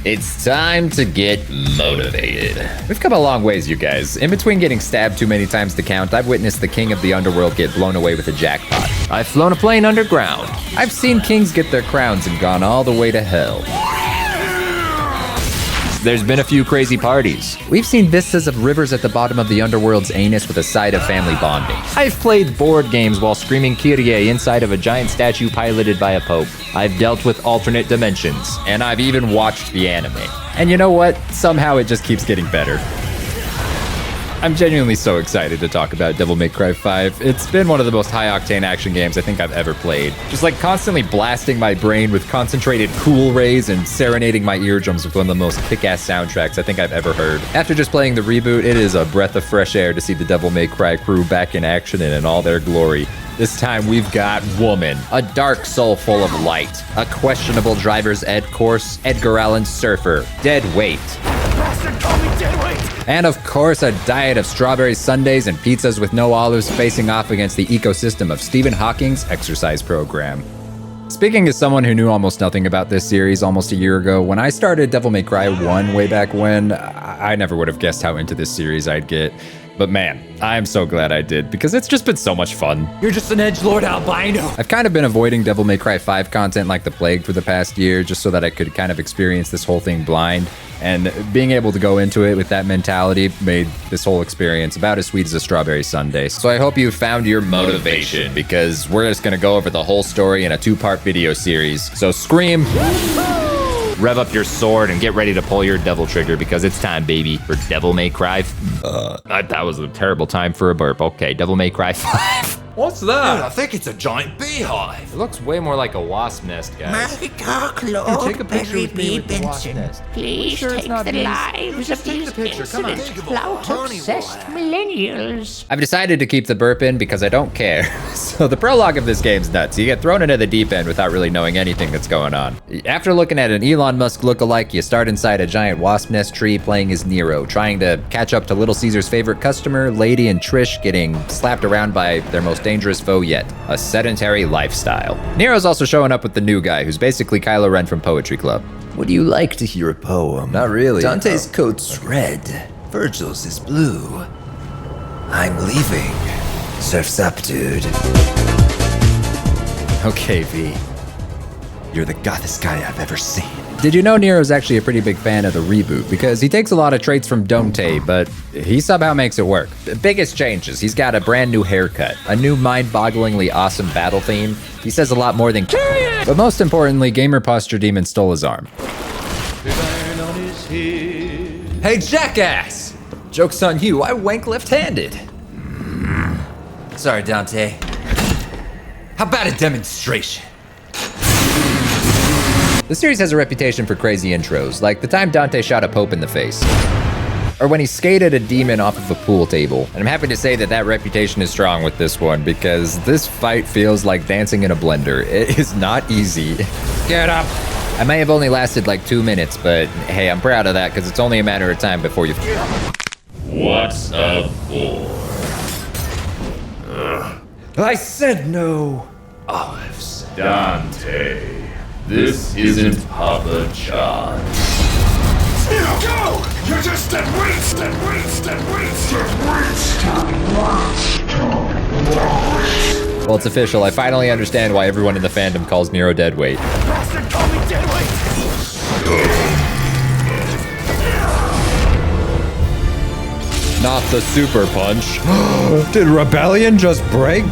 It's time to get motivated. We've come a long ways, you guys. In between getting stabbed too many times to count, I've witnessed the king of the underworld get blown away with a jackpot. I've flown a plane underground. I've seen kings get their crowns and gone all the way to hell. There's been a few crazy parties. We've seen vistas of rivers at the bottom of the underworld's anus with a side of family bonding. I've played board games while screaming Kyrie inside of a giant statue piloted by a pope. I've dealt with alternate dimensions, and I've even watched the anime. And you know what? Somehow it just keeps getting better. I'm genuinely so excited to talk about Devil May Cry 5. It's been one of the most high-octane action games I think I've ever played. Just like constantly blasting my brain with concentrated cool rays and serenading my eardrums with one of the most kick-ass soundtracks I think I've ever heard. After just playing the reboot, it is a breath of fresh air to see the Devil May Cry crew back in action and in all their glory. This time we've got Woman, a dark soul full of light, a questionable driver's ed course, Edgar Allan Surfer, Dead Weight. And of course, a diet of strawberry sundaes and pizzas with no olives facing off against the ecosystem of Stephen Hawking's exercise program. Speaking as someone who knew almost nothing about this series almost a year ago, when I started Devil May Cry 1 way back when, I never would have guessed how into this series I'd get. But man, I'm so glad I did, because it's just been so much fun. You're just an edgelord albino. I've kind of been avoiding Devil May Cry 5 content like the plague for the past year, just so that I could kind of experience this whole thing blind. And being able to go into it with that mentality made this whole experience about as sweet as a strawberry sundae. So I hope you found your motivation, because we're just gonna go over the whole story in a 2-part video series. So scream, rev up your sword, and get ready to pull your devil trigger, because it's time, baby, for Devil May Cry. That was a terrible time for a burp. Okay, Devil May Cry 5. What's that? Dude, I think it's a giant beehive. It looks way more like a wasp nest, guys. My dark lord, Take a picture Barry with me B. with the wasp Benson. nest. Please Sure it's take not the me. lives of Take these the picture, come on. insolent, clout-obsessed millennials. I've decided to keep the burp in because I don't care. So the prologue of this game's nuts. You get thrown into the deep end without really knowing anything that's going on. After looking at an Elon Musk lookalike, you start inside a giant wasp nest tree playing as Nero, trying to catch up to Little Caesar's favorite customer, Lady and Trish, getting slapped around by their most dangerous foe yet, a sedentary lifestyle. Nero's also showing up with the new guy, who's basically Kylo Ren from Poetry Club. Would you like to hear a poem? Not really. Dante's coat's red. Virgil's is blue. I'm leaving. Surf's up, dude. Okay, V. You're the gothest guy I've ever seen. Did you know Nero's actually a pretty big fan of the reboot? Because he takes a lot of traits from Dante, but he somehow makes it work. The biggest changes, he's got a brand new haircut, a new mind-bogglingly awesome battle theme. He says a lot more than Cyan! But most importantly, Gamer Posture Demon stole his arm. Hey, jackass! Joke's on you, I wank left-handed. Sorry, Dante. How about a demonstration? The series has a reputation for crazy intros, like the time Dante shot a pope in the face. Or when he skated a demon off of a pool table. And I'm happy to say that that reputation is strong with this one, because this fight feels like dancing in a blender. It is not easy. Get up! I may have only lasted like 2 minutes, but hey, I'm proud of that, because it's only a matter of time before you... What's up, boy? I said no. Olives. Dante. This isn't Papa John. Go! You're just dead weights, dead weights, dead weights, dead weights. Well, it's official. I finally understand why everyone in the fandom calls Nero deadweight. Bastard, call me dead weight. Not the super punch. Did Rebellion just break?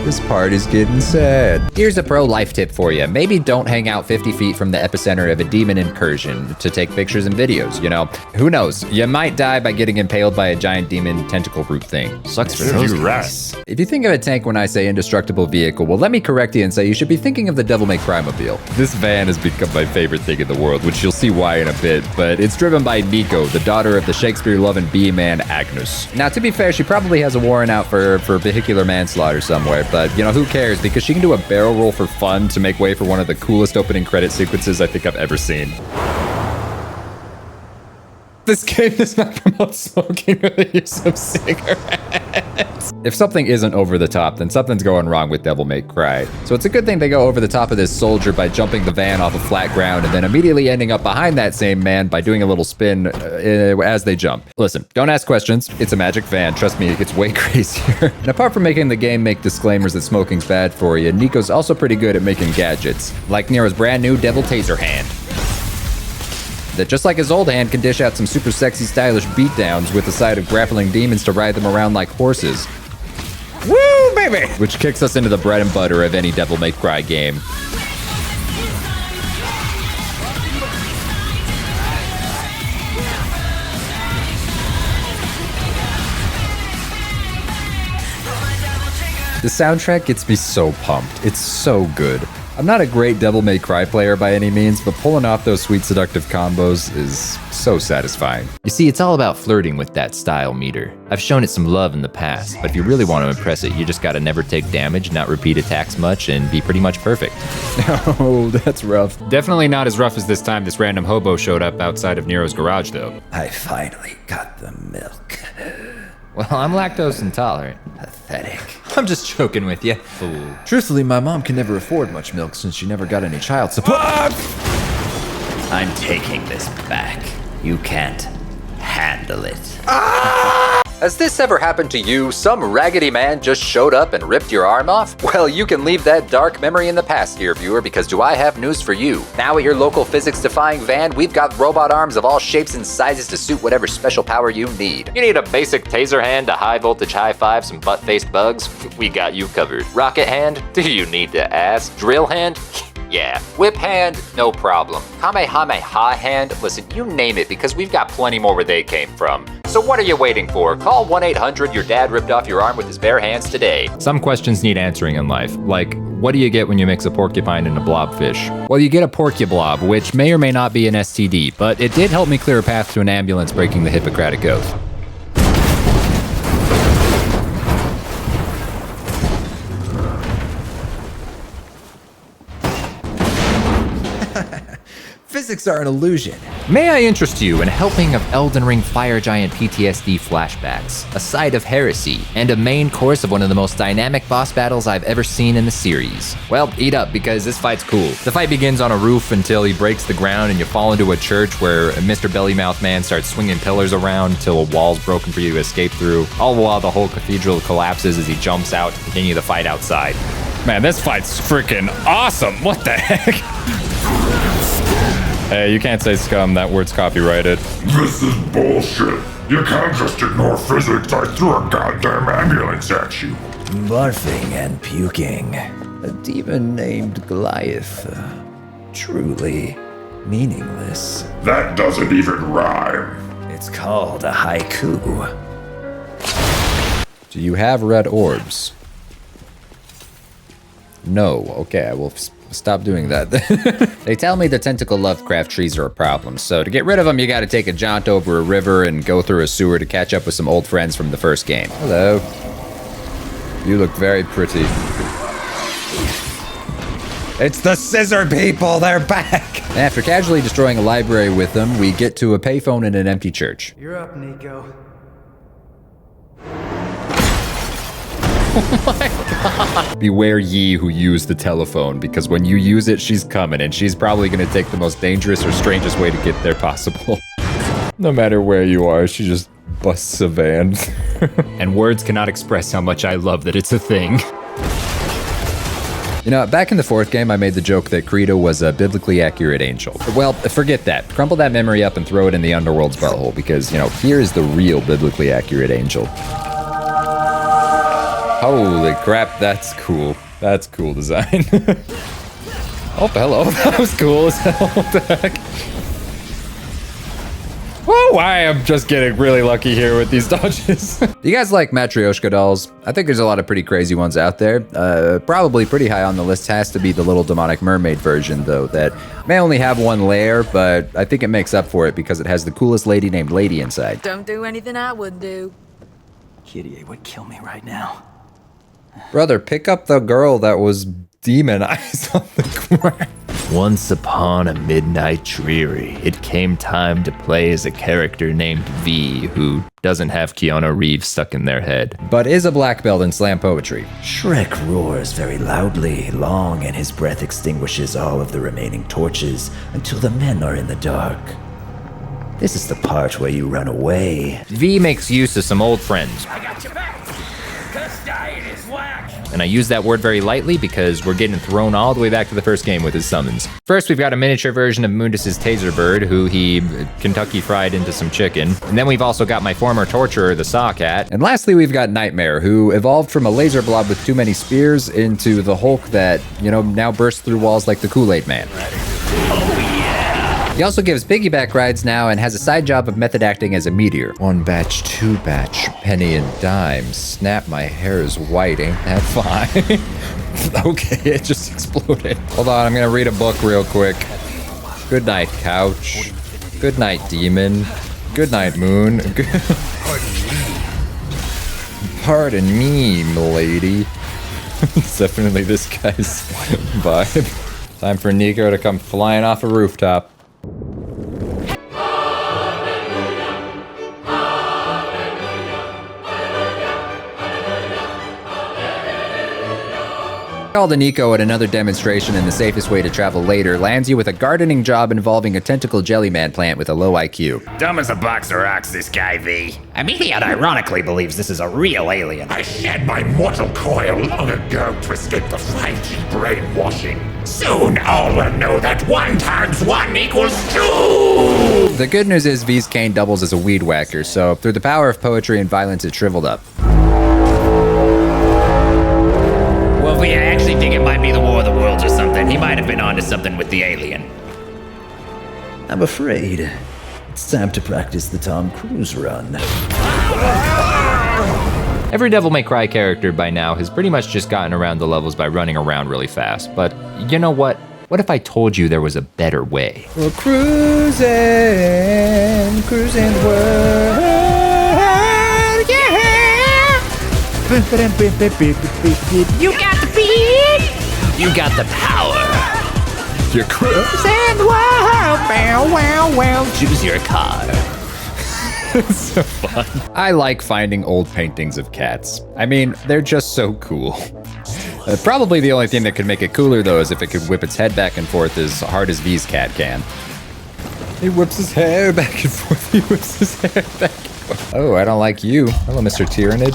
This part is getting sad. Here's a pro life tip for you. Maybe don't hang out 50 feet from the epicenter of a demon incursion to take pictures and videos, you know? Who knows? You might die by getting impaled by a giant demon tentacle root thing. Sucks for those guys. If you think of a tank when I say indestructible vehicle, well, let me correct you and say you should be thinking of the Devil May Cry mobile. This van has become my favorite thing in the world, which you'll see why in a bit, but it's driven by Nico, the daughter of the Shakespeare-loving bee-man Agnes. Now, to be fair, she probably has a warrant out for vehicular manslaughter somewhere, but, you know, who cares? Because she can do a barrel roll for fun to make way for one of the coolest opening credit sequences I think I've ever seen. This game does not promote smoking or the use of cigarettes. If something isn't over the top, then something's going wrong with Devil May Cry. So it's a good thing they go over the top of this soldier by jumping the van off of flat ground and then immediately ending up behind that same man by doing a little spin as they jump. Listen, don't ask questions. It's a magic van. Trust me, it gets way crazier. And apart from making the game make disclaimers that smoking's bad for you, Nico's also pretty good at making gadgets, like Nero's brand new Devil Taser hand. That just like his old hand can dish out some super sexy stylish beatdowns with the side of grappling demons to ride them around like horses. Woo, baby! Which kicks us into the bread and butter of any Devil May Cry game. The soundtrack gets me so pumped. It's so good. I'm not a great Devil May Cry player by any means, but pulling off those sweet seductive combos is so satisfying. You see, it's all about flirting with that style meter. I've shown it some love in the past, but if you really want to impress it, you just gotta never take damage, not repeat attacks much, and be pretty much perfect. Oh, that's rough. Definitely not as rough as this time this random hobo showed up outside of Nero's garage, though. I finally got the milk. Well, I'm lactose intolerant. Pathetic. I'm just joking with you. Fool. Truthfully, my mom can never afford much milk since she never got any child support. I'm taking this back. You can't handle it. Has this ever happened to you? Some raggedy man just showed up and ripped your arm off? Well, you can leave that dark memory in the past, dear viewer, because do I have news for you. Now at your local physics-defying van, we've got robot arms of all shapes and sizes to suit whatever special power you need. You need a basic taser hand to high-voltage high-five some butt-faced bugs? We got you covered. Rocket hand? Do you need to ask? Drill hand? Yeah. Whip hand? No problem. Kamehameha hand? Listen, you name it, because we've got plenty more where they came from. So what are you waiting for? Call 1-800 your dad ripped off your arm with his bare hands today. Some questions need answering in life, like, what do you get when you mix a porcupine and a blobfish? Well, you get a porcublob, which may or may not be an STD, but it did help me clear a path to an ambulance breaking the Hippocratic Oath. Physics are an illusion. May I interest you in helping of Elden Ring Fire Giant PTSD flashbacks, a side of heresy, and a main course of one of the most dynamic boss battles I've ever seen in the series. Well, eat up, because this fight's cool. The fight begins on a roof until he breaks the ground and you fall into a church where Mr. Bellymouth Man starts swinging pillars around until a wall's broken for you to escape through, all the while the whole cathedral collapses as he jumps out to continue the fight outside. Man, this fight's freaking awesome! What the heck? Hey, you can't say scum, that word's copyrighted. This is bullshit. You can't just ignore physics. I threw a goddamn ambulance at you. Barfing and puking. A demon named Goliath. Truly meaningless. That doesn't even rhyme. It's called a haiku. Do you have red orbs? No. Okay, I will stop doing that. They tell me the tentacle Lovecraft trees are a problem, so to get rid of them, you gotta take a jaunt over a river and go through a sewer to catch up with some old friends from the first game. Hello. You look very pretty. It's the scissor people, they're back! After casually destroying a library with them, we get to a payphone in an empty church. You're up, Nico. Oh my god. Beware ye who use the telephone, because when you use it, she's coming, and she's probably gonna take the most dangerous or strangest way to get there possible. No matter where you are, she just busts a van. And words cannot express how much I love that it's a thing. You know, back in the fourth game, I made the joke that Credo was a biblically accurate angel. Well, forget that. Crumple that memory up and throw it in the Underworld's butthole, because, you know, here is the real biblically accurate angel. Holy crap, that's cool. That's cool design. Oh, hello. That was cool as hell. What the heck? Whoa, I am just getting really lucky here with these dodges. Do you guys like Matryoshka dolls? I think there's a lot of pretty crazy ones out there. Probably pretty high on the list has to be the little demonic mermaid version, though, that may only have one layer, but I think it makes up for it because it has the coolest lady named Lady inside. Don't do anything I wouldn't do. Kitty would kill me right now. Brother, pick up the girl that was demonized on the ground. Once upon a midnight dreary, it came time to play as a character named V, who doesn't have Keanu Reeves stuck in their head. but is a black belt in slam poetry. Shrek roars very loudly, long, and his breath extinguishes all of the remaining torches until the men are in the dark. This is the part where you run away. V makes use of some old friends. I got your back. Cuss diet is whack. And I use that word very lightly because we're getting thrown all the way back to the first game with his summons. First, we've got a miniature version of Mundus's taser bird, who he Kentucky fried into some chicken. And then we've also got my former torturer, the saw cat. And lastly, we've got Nightmare, who evolved from a laser blob with too many spears into the Hulk that, now bursts through walls like the Kool-Aid Man. He also gives piggyback rides now and has a side job of method acting as a meteor. 1 batch, 2 batch, penny and dime. Snap, my hair is white, ain't that fine? Okay, it just exploded. Hold on, I'm gonna read a book real quick. Good night, couch. Good night, demon. Good night, moon. Pardon me, milady. It's definitely this guy's vibe. Time for Nico to come flying off a rooftop. Call to Nico at another demonstration in the safest way to travel later lands you with a gardening job involving a tentacle jellyman plant with a low IQ. Dumb as a box of rocks, this guy, V. Amelia ironically believes this is a real alien. I shed my mortal coil long ago to escape the 5G brainwashing. Soon all will know that 1 times 1 equals 2! The good news is V's cane doubles as a weed whacker, so through the power of poetry and violence it shriveled up. Well, V, I actually think it might be the War of the Worlds or something. He might have been onto something with the alien. I'm afraid it's time to practice the Tom Cruise run. Every Devil May Cry character by now has pretty much just gotten around the levels by running around really fast. But you know what? What if I told you there was a better way? We're cruising the world, yeah! You got the beat. You got the power. You're cruising. Wow, wow, wow. Choose your car. It's so fun. I like finding old paintings of cats. I mean, they're just so cool. Probably the only thing that could make it cooler, though, is if it could whip its head back and forth as hard as V's cat can. He whips his hair back and forth. He whips his hair back and forth. Oh, I don't like you. Hello, Mr. Tyrannid.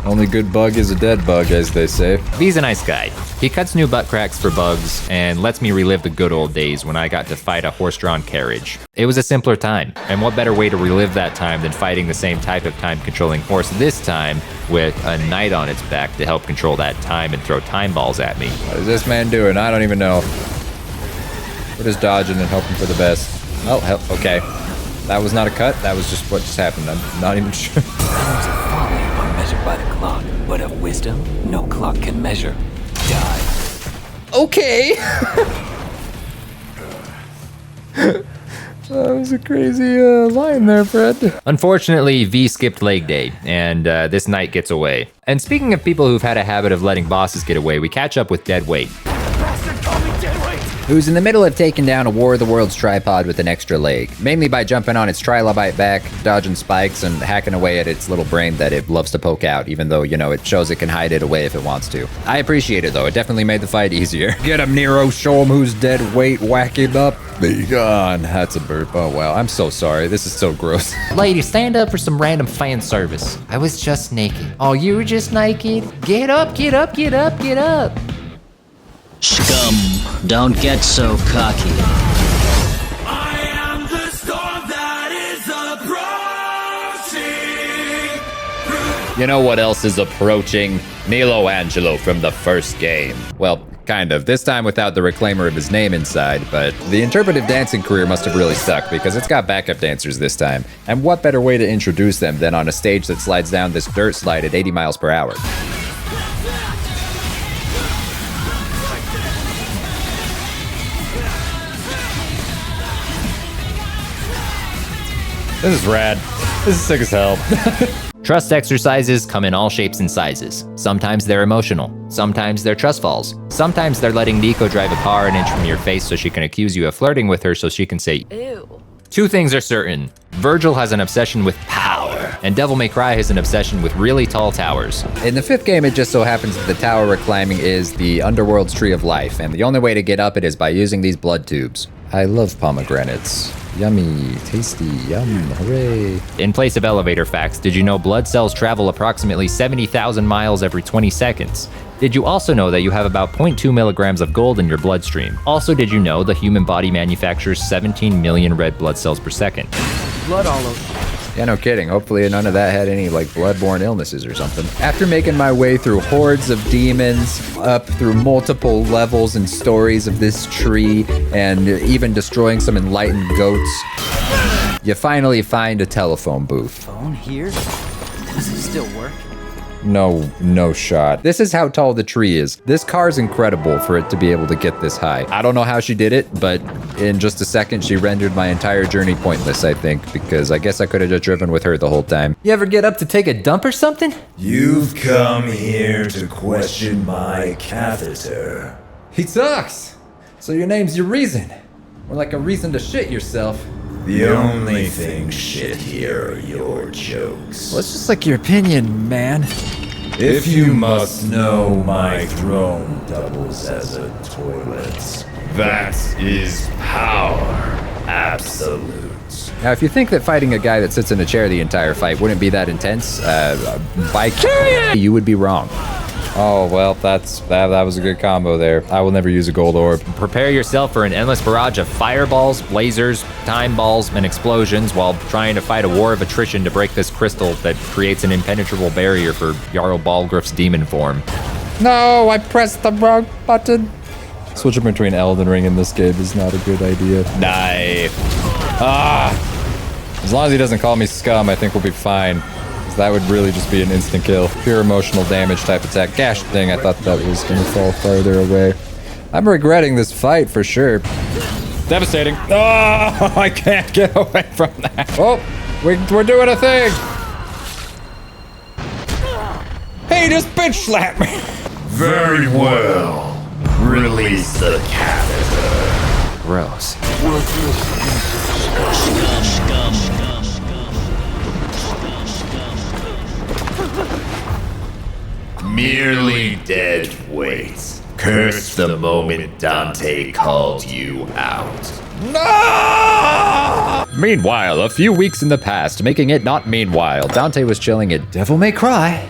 Only good bug is a dead bug, as they say. V's a nice guy. He cuts new butt cracks for bugs and lets me relive the good old days when I got to fight a horse-drawn carriage. It was a simpler time, and what better way to relive that time than fighting the same type of time-controlling horse this time with a knight on its back to help control that time and throw time balls at me. What is this man doing? I don't even know. We're just dodging and hoping for the best. Oh, hell, okay. That was not a cut. That was just what just happened. I'm not even sure. Times of folly are measured by the clock, but of wisdom, no clock can measure. Die. Okay. That was a crazy line there, Fred. Unfortunately, V skipped leg day, and this knight gets away. And speaking of people who've had a habit of letting bosses get away, we catch up with Deadweight. Who's in the middle of taking down a War of the Worlds tripod with an extra leg, mainly by jumping on its trilobite back, dodging spikes, and hacking away at its little brain that it loves to poke out, even though, it shows it can hide it away if it wants to. I appreciate it, though. It definitely made the fight easier. Get him, Nero. Show him who's dead weight. Whack him up. Be gone. That's a burp. Oh, wow. I'm so sorry. This is so gross. Lady, stand up for some random fan service. I was just naked. Oh, you were just naked? Get up, get up, get up, get up. Scum, don't get so cocky. I am the storm that is approaching. You know what else is approaching? Milo Angelo from the first game. Well, kind of. This time without the reclaimer of his name inside, but the interpretive dancing career must have really stuck because it's got backup dancers this time. And what better way to introduce them than on a stage that slides down this dirt slide at 80 miles per hour? This is rad. This is sick as hell. Trust exercises come in all shapes and sizes. Sometimes they're emotional. Sometimes they're trust falls. Sometimes they're letting Nico drive a car an inch from your face so she can accuse you of flirting with her so she can say, Ew. Two things are certain. Virgil has an obsession with power, and Devil May Cry has an obsession with really tall towers. In the 5th game, it just so happens that the tower we're climbing is the Underworld's Tree of Life, and the only way to get up it is by using these blood tubes. I love pomegranates. Yummy, tasty, yum, hooray. In place of elevator facts, did you know blood cells travel approximately 70,000 miles every 20 seconds? Did you also know that you have about 0.2 milligrams of gold in your bloodstream? Also, did you know the human body manufactures 17 million red blood cells per second? Blood all over. Yeah, no kidding. Hopefully none of that had any like bloodborne illnesses or something. After making my way through hordes of demons, up through multiple levels and stories of this tree, and even destroying some enlightened goats, you finally find a telephone booth. Phone here? Does it still work? No shot. This is how tall the tree is. This car's incredible for it to be able to get this high. I don't know how she did it, but in just a second, she rendered my entire journey pointless, I think, because I guess I could have just driven with her the whole time. You ever get up to take a dump or something? You've come here to question my catheter. He sucks. So your name's your reason. Or like a reason to shit yourself. The only thing shit here are your jokes. Well, it's just like your opinion, man. If you must know, my throne doubles as a toilet. That is power. Absolute. Now, if you think that fighting a guy that sits in a chair the entire fight wouldn't be that intense, by Cyan, you would be wrong. Oh, well, that was a good combo there. I will never use a gold orb. Prepare yourself for an endless barrage of fireballs, lasers, time balls, and explosions while trying to fight a war of attrition to break this crystal that creates an impenetrable barrier for Jarl Balgruuf's demon form. No, I pressed the wrong button. Switching between Elden Ring and this game is not a good idea. Knife. As long as he doesn't call me scum, I think we'll be fine. That would really just be an instant kill. Pure emotional damage type attack. Gosh dang, I thought that was gonna fall farther away. I'm regretting this fight for sure. Devastating. Oh, I can't get away from that. Oh, we're doing a thing. Hey, just bitch slap me. Very well. Release the catheter. Gross. Merely dead weight. Curse the moment Dante called you out. No! Meanwhile, a few weeks in the past, making it not meanwhile, Dante was chilling at Devil May Cry.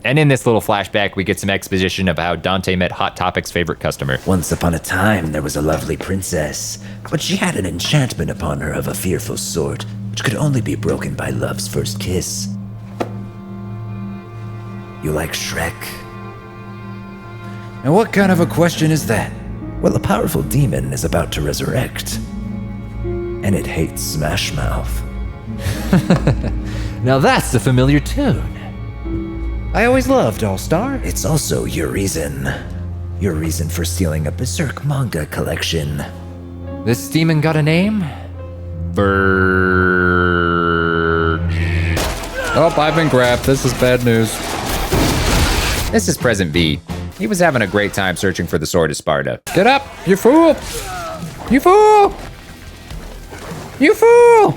And in this little flashback, we get some exposition of how Dante met Hot Topic's favorite customer. Once upon a time, there was a lovely princess, but she had an enchantment upon her of a fearful sort, which could only be broken by love's first kiss. You like Shrek? And what kind of a question is that? Well, a powerful demon is about to resurrect, and it hates Smash Mouth. Now that's a familiar tune. I always loved All-Star. It's also your reason for stealing a Berserk manga collection. This demon got a name? Bird. Oh, I've been grabbed. This is bad news. This is Present V. He was having a great time searching for the Sword of Sparta. Get up, you fool! You fool! You fool!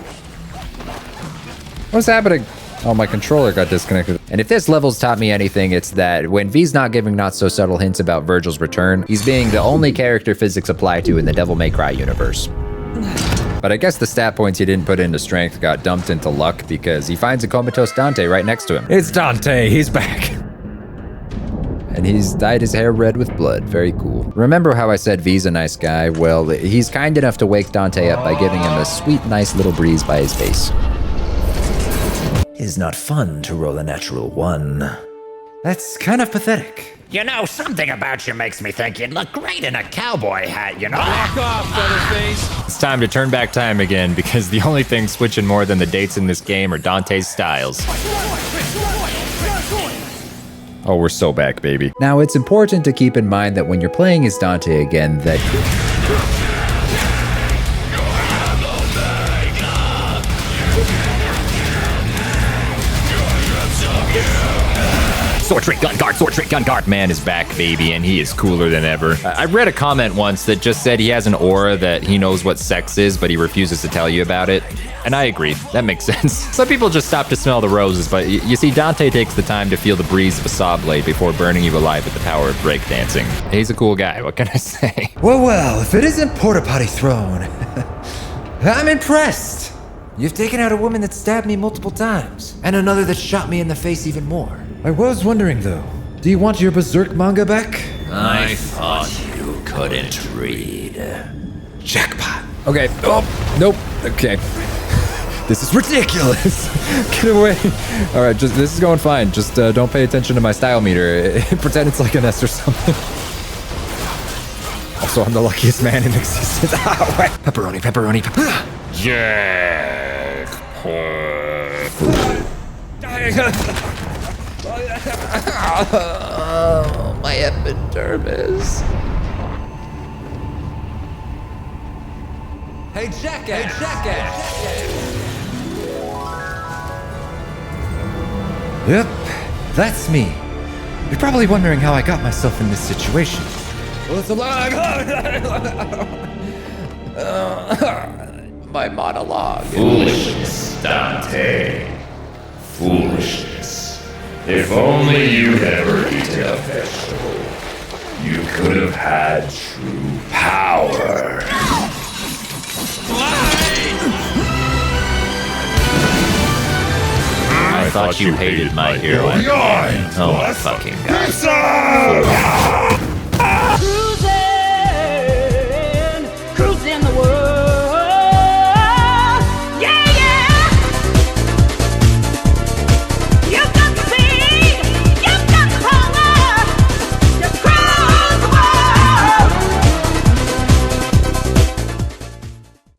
What's happening? Oh, my controller got disconnected. And if this level's taught me anything, it's that when V's not giving not so subtle hints about Virgil's return, he's being the only character physics apply to in the Devil May Cry universe. But I guess the stat points he didn't put into strength got dumped into luck because he finds a comatose Dante right next to him. It's Dante, he's back. And he's dyed his hair red with blood. Very cool. Remember how I said V's a nice guy? Well, he's kind enough to wake Dante up by giving him a sweet, nice little breeze by his face. It is not fun to roll a natural 1. That's kind of pathetic. You know, something about you makes me think you'd look great in a cowboy hat, you know? Back off, Featherface! It's time to turn back time again because the only thing switching more than the dates in this game are Dante's styles. Oh, we're so back, baby. Now, it's important to keep in mind that when you're playing as Dante again, that sword trick, gun guard, sword trick, gun guard. Man is back, baby, and he is cooler than ever. I read a comment once that just said he has an aura that he knows what sex is, but he refuses to tell you about it. And I agree, that makes sense. Some people just stop to smell the roses, but you see, Dante takes the time to feel the breeze of a saw blade before burning you alive with the power of breakdancing. He's a cool guy, what can I say? Well, if it isn't Porta Potty Throne, I'm impressed. You've taken out a woman that stabbed me multiple times, and another that shot me in the face even more. I was wondering though, do you want your Berserk manga back? I thought you couldn't read. Jackpot. Okay. Oh, nope. Okay. This is ridiculous. Get away. All right, this is going fine. Just don't pay attention to my style meter. Pretend it's like an S or something. Also, I'm the luckiest man in existence. Pepperoni, pepperoni, pepperoni. Oh, my epidermis. Hey, jackass! Yep, that's me. You're probably wondering how I got myself in this situation. Well, it's a long... my monologue. Foolishness, Dante. Foolishness. If only you'd ever eaten a vegetable, you could have had true power. I thought you hated my hero. Oh my fucking god.